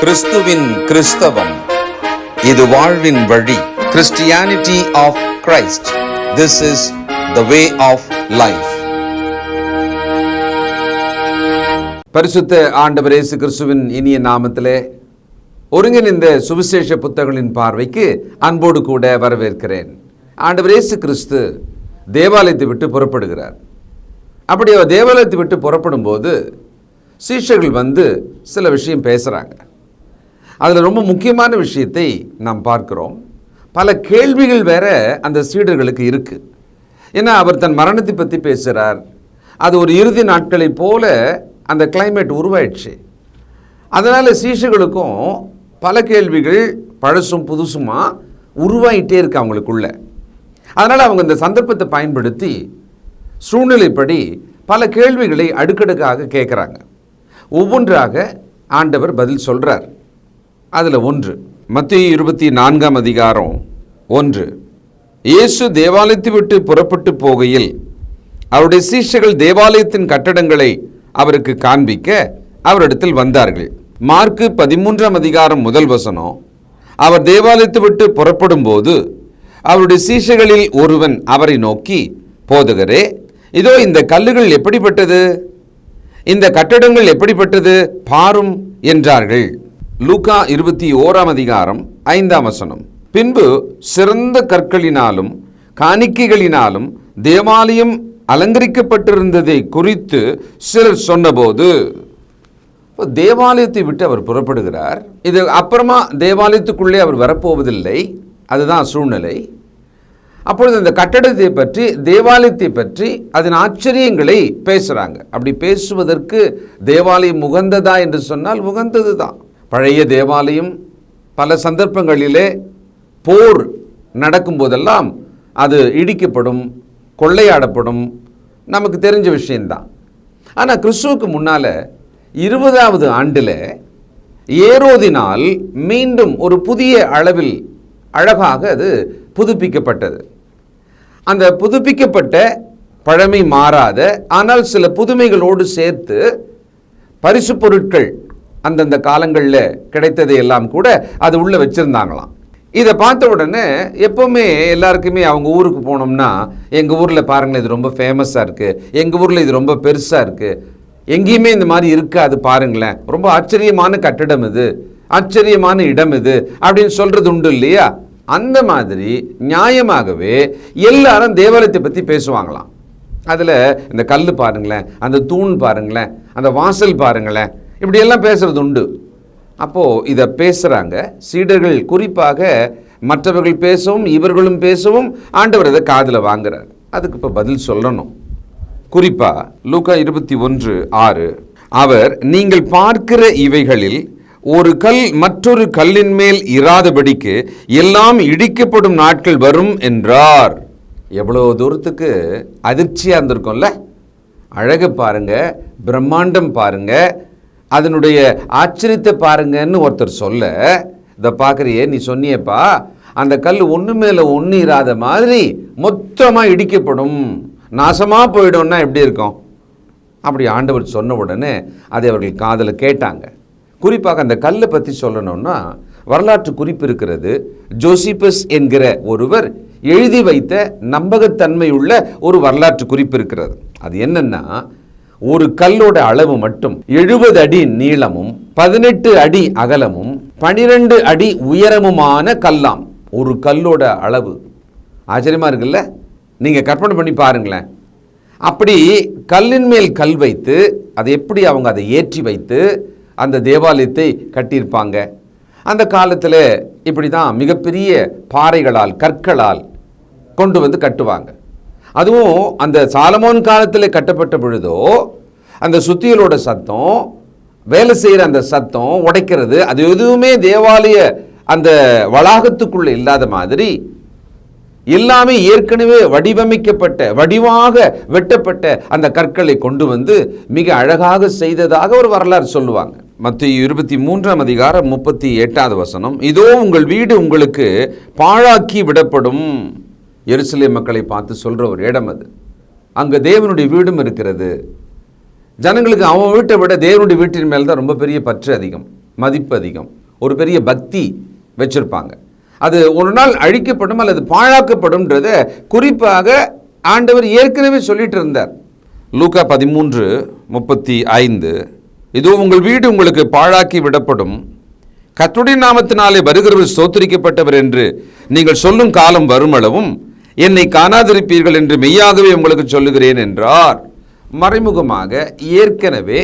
கிறிஸ்துவின் கிறிஸ்தவம், இது வாழ்வின் வழி. Christianity of Christ. This is the way of life. பரிசுத்த ஆண்டவர் இயேசு கிறிஸ்துவின் இனிய நாமத்திலே ஒருங்கிணைந்த சுவிசேஷ புத்தகங்களின் பார்வைக்கு அன்போடு கூட வரவேற்கிறேன். ஆண்டவர் இயேசு கிறிஸ்து தேவாலயத்தை விட்டு புறப்படுகிறார். அப்படி அவர் தேவாலயத்தை விட்டு புறப்படும் போது சீஷர்கள் வந்து சில விஷயம் பேசுகிறாங்க. அதில் ரொம்ப முக்கியமான விஷயத்தை நாம் பார்க்கிறோம். பல கேள்விகள் வேற அந்த சீடர்களுக்கு இருக்குது. ஏன்னா அவர் தன் மரணத்தை பற்றி பேசுகிறார். அது ஒரு இறுதி நாட்களைப் போல அந்த கிளைமேட் உருவாயிடுச்சு. அதனால் சீஷர்களுக்கும் பல கேள்விகள் பழசும் புதுசுமா உருவாயிட்டே இருக்கு அவங்களுக்குள்ள. அதனால் அவங்க இந்த சந்தர்ப்பத்தை பயன்படுத்தி சூழ்நிலைப்படி பல கேள்விகளை அடுக்கடுக்காக கேட்குறாங்க. ஒவ்வொன்றாக ஆண்டவர் பதில் சொல்கிறார். அதில் ஒன்று மத்தேயு 24:1. இயேசு தேவாலயத்தை விட்டு புறப்பட்டு போகையில் அவருடைய சீஷர்கள் தேவாலயத்தின் கட்டடங்களை அவருக்கு காண்பிக்க அவரிடத்தில் வந்தார்கள். மார்க்கு 13:1 அவர் தேவாலயத்தை விட்டு புறப்படும் போது அவருடைய சீஷர்களில் ஒருவன் அவரை நோக்கி, போதகரே, இதோ இந்த கல்லுகள் எப்படிப்பட்டது, இந்த கட்டடங்கள் எப்படிப்பட்டது பாரும் என்றார்கள். லூக்கா 21:5. பின்பு சிறந்த கற்களினாலும் காணிக்கைகளினாலும் தேவாலயம் அலங்கரிக்கப்பட்டிருந்ததை குறித்து சிலர் சொன்னபோது, தேவாலயத்தை விட்டு அவர் புறப்படுகிறார். இது அப்புறமா தேவாலயத்துக்குள்ளே அவர் வரப்போவதில்லை, அதுதான் சூழ்நிலை. அப்பொழுது அந்த கட்டடத்தை பற்றி, தேவாலயத்தை பற்றி, அதன் ஆச்சரியங்களை பேசுகிறாங்க. அப்படி பேசுவதற்கு தேவாலயம் உகந்ததா என்று சொன்னால் உகந்தது தான். பழைய தேவாலயம் பல சந்தர்ப்பங்களிலே போர் நடக்கும்போதெல்லாம் அது இடிக்கப்படும், கொள்ளையாடப்படும், நமக்கு தெரிஞ்ச விஷயந்தான். ஆனால் கிறிஸ்துவுக்கு முன்னால் 20வது ஆண்டில் ஏரோதினால் மீண்டும் ஒரு புதிய அளவில் அழகாக அது புதுப்பிக்கப்பட்டது. அந்த புதுப்பிக்கப்பட்ட, பழமை மாறாத, ஆனால் சில புதுமைகளோடு சேர்த்து பரிசு பொருட்கள் அந்தந்த காலங்களில் கிடைத்ததை எல்லாம் கூட அது உள்ளே வச்சுருந்தாங்களாம். இதை பார்த்த உடனே எப்போவுமே எல்லாருக்குமே அவங்க ஊருக்கு போனோம்னா, எங்கள் ஊரில் பாருங்களேன் இது ரொம்ப ஃபேமஸாக இருக்குது, எங்கள் ஊரில் இது ரொம்ப பெருசாக இருக்குது, எங்கேயுமே இந்த மாதிரி இருக்காது பாருங்களேன், ரொம்ப ஆச்சரியமான கட்டிடம் இது, ஆச்சரியமான இடம் இது அப்படின்னு சொல்கிறது உண்டு இல்லையா? அந்த மாதிரி நியாயமாகவே எல்லாரும் தேவாலயத்தை பற்றி பேசுவாங்களாம். அதில் இந்த கல் பாருங்களேன், அந்த தூண் பாருங்களேன், அந்த வாசல் பாருங்களேன், இப்படியெல்லாம் பேசுகிறது உண்டு. அப்போது இதை பேசுகிறாங்க சீடர்கள். குறிப்பாக மற்றவர்கள் பேசவும் இவர்களும் பேசவும் ஆண்டவர் இதை காதில் வாங்குறார். அதுக்கு இப்போ பதில் சொல்லணும். குறிப்பாக லூக்கா 21:6 அவர், நீங்கள் பார்க்கிற இவைகளில் ஒரு கல் மற்றொரு கல்லின் மேல் இராதபடிக்கு எல்லாம் இடிக்கப்படும் நாட்கள் வரும் என்றார். எவ்வளோ தூரத்துக்கு அதிர்ச்சியாக இருந்திருக்கும்ல. அழகு பாருங்க, பிரம்மாண்டம் பாருங்க, அதனுடைய ஆச்சரியத்தை பாருங்கன்னு ஒருத்தர் சொல்ல, இதை பார்க்குறியே, நீ சொன்னியப்பா அந்த கல் ஒன்று மேலே ஒன்று இராத மாதிரி மொத்தமாக இடிக்கப்படும், நாசமாக போயிடும்னா எப்படி இருக்கும்? அப்படி ஆண்டவர் சொன்ன உடனே அதை அவர்கள் காதில் கேட்டாங்க. குறிப்பாக அந்த கல்லை பற்றி சொல்லணும்னா வரலாற்று குறிப்பு இருக்கிறது. ஜோசிபஸ் என்கிற ஒருவர் எழுதி வைத்த நம்பகத்தன்மையுள்ள ஒரு வரலாற்று குறிப்பு இருக்கிறது. அது என்னன்னா, ஒரு கல்லோட அளவு மட்டும் 70 அடி நீளமும் 18 அடி அகலமும் 12 அடி உயரமுமான கல்லாம். ஒரு கல்லோட அளவு ஆச்சரியமா இருக்குல்ல? நீங்கள் கற்பனை பண்ணி பாருங்களேன். அப்படி கல்லின் மேல் கல் வைத்து அதை எப்படி அவங்க அதை ஏற்றி வைத்து அந்த தேவாலயத்தை கட்டியிருப்பாங்க. அந்த காலத்தில் இப்படி தான் மிகப்பெரிய பாறைகளால், கற்களால் கொண்டு வந்து கட்டுவாங்க. அதுவும் அந்த சாலமோன் காலத்தில் கட்டப்பட்ட பொழுதோ அந்த சுத்தியலோட சத்தம், வேலை செய்கிற அந்த சத்தம், உடைக்கிறது, அது எதுவுமே தேவாலய அந்த வளாகத்துக்குள்ளே இல்லாத மாதிரி எல்லாமே ஏற்கனவே வடிவமைக்கப்பட்ட, வடிவாக வெட்டப்பட்ட அந்த கற்களை கொண்டு வந்து மிக அழகாக செய்ததாக ஒரு வரலாறு சொல்லுவாங்க. மத்தேயு 23:38 இதோ உங்கள் வீடு உங்களுக்கு பாழாக்கி விடப்படும். எருசலேம் மக்களை பார்த்து சொல்கிற ஒரு இடம் அது. அங்கே தேவனுடைய வீடும் இருக்கிறது. ஜனங்களுக்கு அவன் வீட்டை விட தேவனுடைய வீட்டின் மேல் தான் ரொம்ப பெரிய பற்று அதிகம். மதிப்பு அதிகம், ஒரு பெரிய பக்தி வச்சிருப்பாங்க. அது ஒரு நாள் அழிக்கப்படும் அல்லது பாழாக்கப்படும்ன்றத குறிப்பாக ஆண்டவர் ஏற்கனவே சொல்லிட்டு இருந்தார். லூக்கா 13:35, இதோ உங்கள் வீடு உங்களுக்கு பாழாக்கி விடப்படும், கர்த்தருடைய நாமத்தினாலே வருகிறவர் ஸ்தோத்திரிக்கப்பட்டவர் என்று நீங்கள் சொல்லும் காலம் வருமளவும் என்னை காணாதிருப்பீர்கள் என்று மெய்யாகவே உங்களுக்கு சொல்லுகிறேன் என்றார். மறைமுகமாக ஏற்கனவே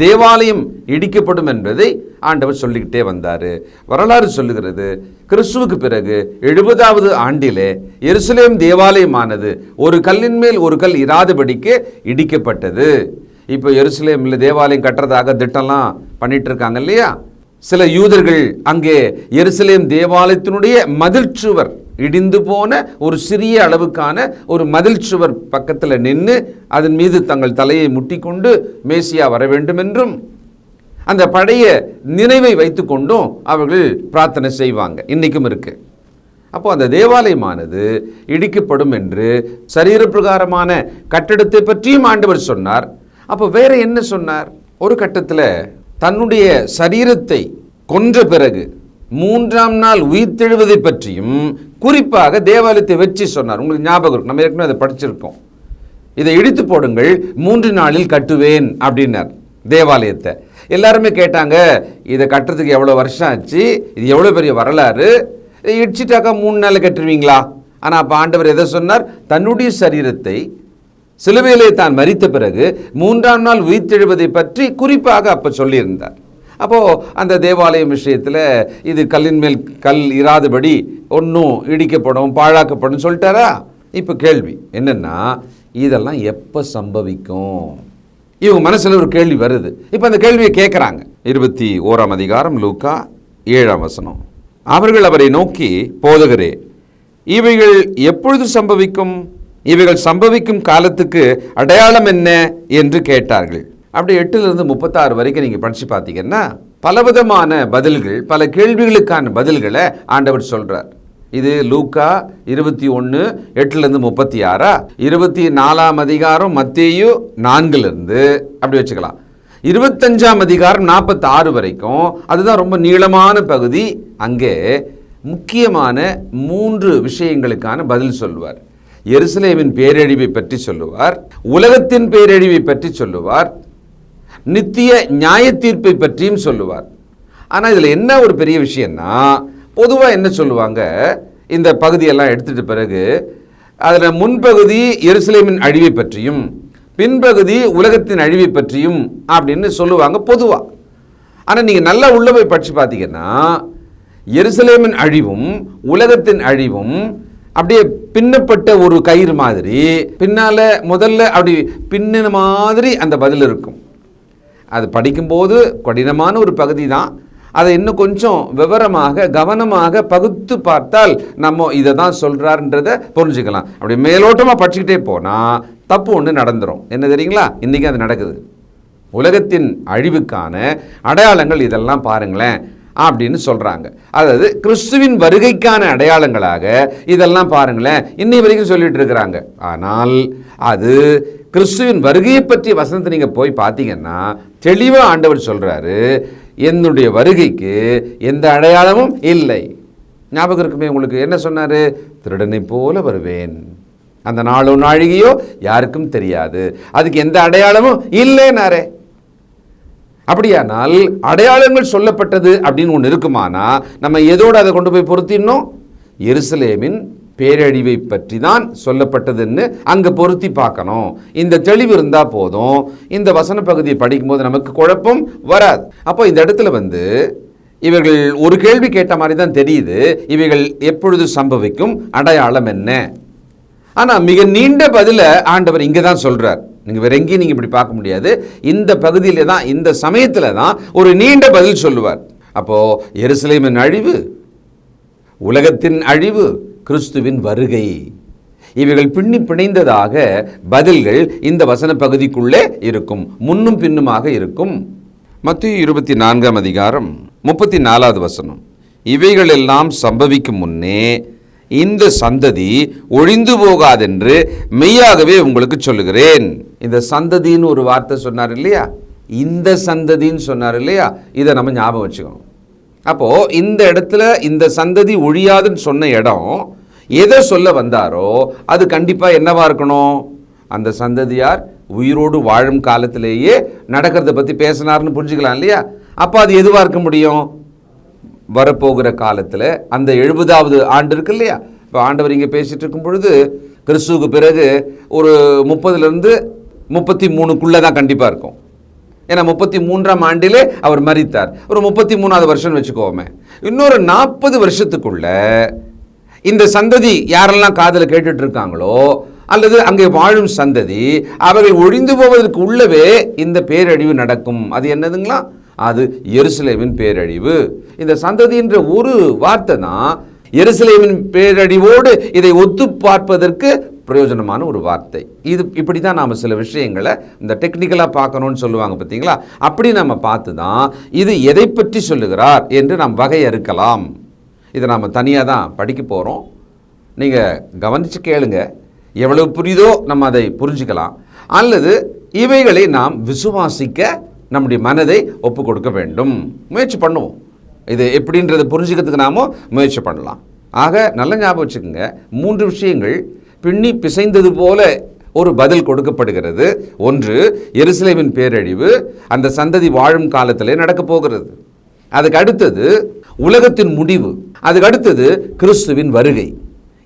தேவாலயம் இடிக்கப்படும் என்பதை ஆண்டவர் சொல்லிக்கிட்டே வந்தார். வரலாறு சொல்லுகிறது, கிறிஸ்துவுக்கு பிறகு 70வது ஆண்டிலே எருசலேம் தேவாலயமானது ஒரு கல்லின் மேல் ஒரு கல் இராதபடிக்கு இடிக்கப்பட்டது. இப்போ எருசலேமில் தேவாலயம் கட்டுறதாக திட்டம்லாம் பண்ணிட்டு இருக்காங்க இல்லையா? சில யூதர்கள் அங்கே எருசலேம் தேவாலயத்தினுடைய மதில் சுவர், இடிந்து போன ஒரு சிறிய அளவுக்கான ஒரு மதில் சுவர் பக்கத்தில் நின்று அதன் மீது தங்கள் தலையை முட்டிக்கொண்டு மேசியா வர வேண்டும் என்றும் அந்த பழைய நினைவை வைத்து கொண்டும் அவர்கள் பிரார்த்தனை செய்வாங்க. இன்றைக்கும் இருக்கு. அப்போ அந்த தேவாலயமானது இடிக்கப்படும் என்று சரீரப்பிரகாரமான கட்டடத்தை பற்றியும் ஆண்டவர் சொன்னார். அப்போ வேற என்ன சொன்னார்? ஒரு கட்டத்தில் தன்னுடைய சரீரத்தை கொன்ற பிறகு 3ஆம் நாள் உயிர்த்தெழுவதை பற்றியும் குறிப்பாக தேவாலயத்தை வச்சு சொன்னார். உங்களுக்கு ஞாபகம் இருக்கும், நம்ம ஏற்கனவே அதை படிச்சிருக்கோம். இதை இடித்து போடுங்கள், 3 நாளில் கட்டுவேன் அப்படின்னார் தேவாலயத்தை. எல்லாருமே கேட்டாங்க, இதை கட்டுறதுக்கு எவ்வளோ வருஷம் ஆச்சு, இது எவ்வளோ பெரிய வரலாறு, இடிச்சிட்டாக்கா 3 நாளில் கட்டுருவீங்களா? ஆனால் அப்போ ஆண்டவர் எதை சொன்னார்? தன்னுடைய சரீரத்தை சிலுவையிலே தான் மரித்த பிறகு 3ஆம் நாள் உயிர்த்தெழுவதை பற்றி குறிப்பாக அப்போ சொல்லியிருந்தார். அப்போது அந்த தேவாலயம் விஷயத்தில் இது கல்லின் மேல் கல் இராதபடி ஒன்றும் இடிக்கப்படும் பாழாக்கப்படும் சொல்லிட்டாரா? இப்போ கேள்வி என்னென்னா, இதெல்லாம் எப்போ சம்பவிக்கும்? இவங்க மனசில் ஒரு கேள்வி வருது. இப்போ அந்த கேள்வியை கேட்குறாங்க. 21ஆம் அதிகாரம் லூக்கா 7ஆம் வசனம். அவர்கள் அவரை நோக்கி, போதகரே, இவைகள் எப்பொழுது சம்பவிக்கும்? இவைகள் சம்பவிக்கும் காலத்துக்கு அடையாளம் என்ன என்று கேட்டார்கள். அப்படி 8லிருந்து 36 வரைக்கும் நீங்கள் படித்து பார்த்தீங்கன்னா பலவிதமான பதில்கள், பல கேள்விகளுக்கான பதில்களை ஆண்டவர் சொல்கிறார். இது லூக்கா 21 8லிருந்து 36, 24ஆம் அதிகாரம் மத்தேயு 4லிருந்து அப்படி வச்சுக்கலாம், 25ஆம் அதிகாரம் 46 வரைக்கும். அதுதான் ரொம்ப நீளமான பகுதி. அங்கே முக்கியமான 3 விஷயங்களுக்கான பதில் சொல்லுவார். எருசலேமின் பேரழிவை பற்றி சொல்லுவார், உலகத்தின் பேரழிவை பற்றி சொல்லுவார், நித்திய நியாய தீர்ப்பை பற்றியும் சொல்லுவார். ஆனால் இதில் என்ன ஒரு பெரிய விஷயம்னா, பொதுவாக என்ன சொல்லுவாங்க, இந்த பகுதியெல்லாம் எடுத்துட்ட பிறகு அதில் முன்பகுதி எருசலேமின் அழிவை பற்றியும் பின்பகுதி உலகத்தின் அழிவை பற்றியும் அப்படின்னு சொல்லுவாங்க பொதுவாக. ஆனால் நீங்கள் நல்லா உள்ள போய் படித்து பார்த்தீங்கன்னா எருசலேமின் அழிவும் உலகத்தின் அழிவும் அப்படியே பின்னப்பட்ட ஒரு கயிறு மாதிரி, பின்னால் முதல்ல அப்படி பின்னின மாதிரி அந்த பதில் இருக்கும். அது படிக்கும்போது கடினமான ஒரு பகுதி தான். அதை இன்னும் கொஞ்சம் விவரமாக கவனமாக பகுத்து பார்த்தால் நம்ம இதை தான் சொல்கிறாருன்றதை புரிஞ்சுக்கலாம். அப்படி மேலோட்டமாக படிச்சுக்கிட்டே போனால் தப்பு ஒன்று நடந்துடும். என்ன தெரியுங்களா? இன்றைக்கி அது நடக்குது. உலகத்தின் அழிவுக்கான அடையாளங்கள் இதெல்லாம் பாருங்களேன் அப்படின்னு சொல்கிறாங்க. அதாவது கிறிஸ்துவின் வருகைக்கான அடையாளங்களாக இதெல்லாம் பாருங்களேன் இன்னை வரைக்கும் சொல்லிட்டு இருக்கிறாங்க. ஆனால் அது கிறிஸ்துவின் வருகையை பற்றிய வசனத்தை நீங்கள் போய் பார்த்தீங்கன்னா தெளிவாக ஆண்டவர் சொல்கிறாரு, என்னுடைய வருகைக்கு எந்த அடையாளமும் இல்லை. ஞாபகம் இருக்குமே உங்களுக்கு, என்ன சொன்னார்? திருடனை போல வருவேன், அந்த நாளோ நாழிகையோ யாருக்கும் தெரியாது, அதுக்கு எந்த அடையாளமும் இல்லைனாரே. அப்படியானால் அடையாளங்கள் சொல்லப்பட்டது அப்படின்னு ஒன்று இருக்குமானா நம்ம எதோடு அதை கொண்டு போய் பொருத்தினோம்? எருசலேமின் பேரழிவை பற்றி தான் சொல்லப்பட்டதுன்னு அங்கே பொருத்தி பார்க்கணும். இந்த தெளிவு இருந்தால் போதும், இந்த வசன பகுதியை படிக்கும்போது நமக்கு குழப்பம் வராது. அப்போ இந்த இடத்துல இவர்கள் ஒரு கேள்வி கேட்ட மாதிரி தான் தெரியுது, இவைகள் எப்பொழுது சம்பவிக்கும், அடையாளம் என்ன? ஆனால் மிக நீண்ட பதிலை ஆண்டவர் இங்கே தான் சொல்கிறார். நீங்கள் வேற எங்கேயும் நீங்கள் இப்படி பார்க்க முடியாது. இந்த பகுதியில் தான், இந்த சமயத்தில் தான் ஒரு நீண்ட பதில் சொல்லுவார். அப்போது எருசலேமின் அழிவு, உலகத்தின் அழிவு, கிறிஸ்துவின் வருகை, இவைகள் பின்னி பிணைந்ததாக பதில்கள் இந்த வசன பகுதிக்குள்ளே இருக்கும், முன்னும் பின்னுமாக இருக்கும். மத்தேயு 24ஆம் அதிகாரம் 34வது வசனம். இவைகள் எல்லாம் சம்பவிக்கும் முன்னே இந்த சந்ததி ஒழிந்து போகாதென்று மெய்யாகவே உங்களுக்கு சொல்லுகிறேன். இந்த சந்ததின்னு ஒரு வார்த்தை சொன்னார் இல்லையா? இந்த சந்ததின்னு சொன்னார் இல்லையா, இதை நம்ம ஞாபகம் வச்சுக்கணும். அப்போது இந்த இடத்துல இந்த சந்ததி ஒழியாதுன்னு சொன்ன இடம் எதை சொல்ல வந்தாரோ அது கண்டிப்பாக என்னவா இருக்கணும், அந்த சந்ததியார் உயிரோடு வாழும் காலத்திலேயே நடக்கிறத பற்றி பேசினார்னு புரிஞ்சுக்கலாம் இல்லையா. அப்போ அது எதுவாக இருக்க முடியும், வரப்போகிற காலத்தில் அந்த 70வது ஆண்டு இருக்கு இல்லையா. இப்போ ஆண்டவர் இங்கே பேசிகிட்டு இருக்கும் பொழுது கிறிஸ்துவுக்கு பிறகு ஒரு 30லேருந்து 33க்குள்ளே தான் கண்டிப்பாக இருக்கும். ஏன்னா 33ஆம் ஆண்டிலே அவர் மரித்தார். ஒரு 33வது வருஷம் வச்சுக்கோமே. இன்னொரு 40 வருஷத்துக்குள்ள இந்த சந்ததி யாரெல்லாம் காதில் கேட்டுட்டு இருக்காங்களோ அல்லது அங்கே வாழும் சந்ததி அவர்கள் ஒழிந்து போவதற்கு உள்ளவே இந்த பேரழிவு நடக்கும். அது என்னதுங்களா, அது எருசலேமின் பேரழிவு. இந்த சந்ததி என்ற ஒரு வார்த்தை தான் எருசலேமின் பேரழிவோடு இதை ஒத்து பார்ப்பதற்கு பிரயோஜனமான ஒரு வார்த்தை. இது இப்படி தான் நாம் சில விஷயங்களை இந்த டெக்னிக்கலாக பார்க்கணும்னு சொல்லுவாங்க பார்த்தீங்களா. அப்படி நம்ம பார்த்து தான் இது எதை பற்றி சொல்லுகிறார் என்று நாம் வகையறுக்கலாம். இதை நாம் தனியாக தான் படிக்க போகிறோம். நீங்கள் கவனித்து கேளுங்க, எவ்வளவு புரியுதோ நம்ம அதை புரிஞ்சுக்கலாம். அல்லது இவைகளை நாம் விசுவாசிக்க நம்முடைய மனதை ஒப்பு கொடுக்க வேண்டும். முயற்சி பண்ணுவோம். இது எப்படின்றத புரிஞ்சுக்கிறதுக்கு நாம முயற்சி பண்ணலாம். ஆக நல்ல ஞாபகம் வச்சுக்கோங்க, 3 விஷயங்கள் பின்னி பிசைந்தது போல ஒரு பதில் கொடுக்கப்படுகிறது. ஒன்று, எருசலேமின் பேரழிவு அந்த சந்ததி வாழும் காலத்திலே நடக்கப் போகிறது. அதுக்கு அடுத்தது உலகத்தின் முடிவு. அதுக்கு அடுத்தது கிறிஸ்துவின் வருகை.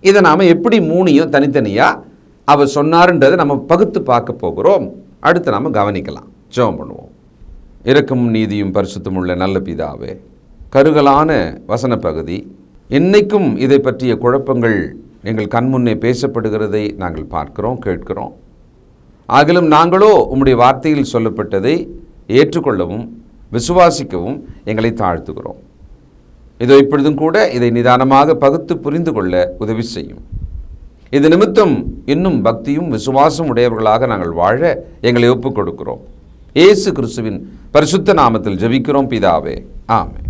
இதை நாம் எப்படி 3ஐயும் தனித்தனியாக அவர் சொன்னார்ன்றதை நம்ம பகுத்து பார்க்க போகிறோம். அடுத்து நாம் கவனிக்கலாம். ஜெபம் பண்ணுவோம். இரக்கமும் நீதியும் பரிசுத்தமும் உள்ள நல்ல பிதாவே, கருகலான வசன பகுதி, இன்னைக்கும் இதை பற்றிய குழப்பங்கள் எங்கள் கண்முன்னே பேசப்படுகிறதை நாங்கள் பார்க்கிறோம், கேட்கிறோம். ஆகிலும் நாங்களோ உம்முடைய வார்த்தையில் சொல்லப்பட்டதை ஏற்றுக்கொள்ளவும் விசுவாசிக்கவும் எங்களை தாழ்த்துகிறோம். இதோ இப்பொழுதும் கூட இதை நிதானமாக பகுத்து புரிந்து கொள்ள உதவி செய்யும். இது நிமித்தம் இன்னும் பக்தியும் விசுவாசம் உடையவர்களாக நாங்கள் வாழ எங்களை ஒப்புக் கொடுக்கிறோம். இயேசு கிறிஸ்துவின் பரிசுத்த நாமத்தில் ஜெபிக்கிறோம் பிதாவே, ஆமென்.